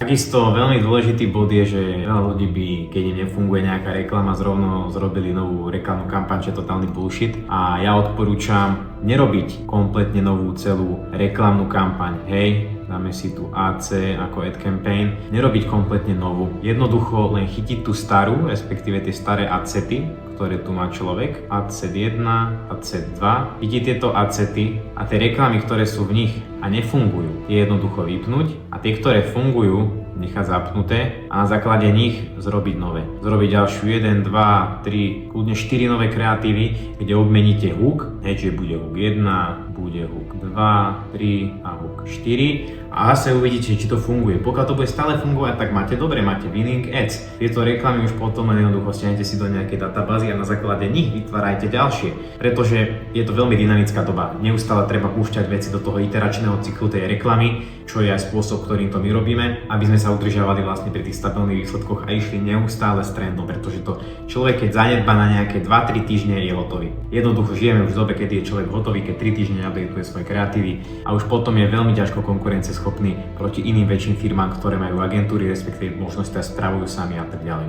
Takisto veľmi dôležitý bod je, že veľa ľudí by, keď im nefunguje nejaká reklama, zrovna zrobili novú reklamnú kampaň, čo je totálny bullshit. A ja odporúčam nerobiť kompletne novú celú reklamnú kampaň. Hej, dáme si tu AC ako ad campaign. Nerobiť kompletne novú. Jednoducho len chytiť tú starú, respektíve tie staré acety, ktoré tu má človek, ACET 1, ACET 2. Vidíte tieto acety a tie reklamy, ktoré sú v nich a nefungujú, je jednoducho vypnúť a tie, ktoré fungujú, nechať zapnuté a na základe nich zrobiť nové. Zrobiť ďalšiu 1, 2, 3, kľudne 4 nové kreatívy, kde obmeníte hook, čiže bude hook 1, bude hook 2, 3 a hook 4 a zase uvidíte, či to funguje. Pokiaľ to bude stále fungovať, tak máte dobre, máte winning ads. Tieto reklamy už potom len jednoducho stiahnete si do nejakej databázy a na základe nich vytvárajte ďalšie. Pretože je to veľmi dynamická doba. Neustále treba púšťať veci do toho iteračného cyklu tej reklamy, čo je aj spôsob, ktorým to my robíme, aby sme sa udržiavali vlastne pri tých stabilných výsledkoch a išli neustále s trendom, pretože to človek, keď zanedbá na nejaké 2-3 týždne, je hotový. Jednoducho žijeme už v dobe, kedy je človek hotový, keď 3 týždne updateuje svoje kreatívy a už potom je veľmi ťažko konkurenceschopný proti iným väčším firmám, ktoré majú agentúry, respektíve možnosť spravujú sami a tak ďalej.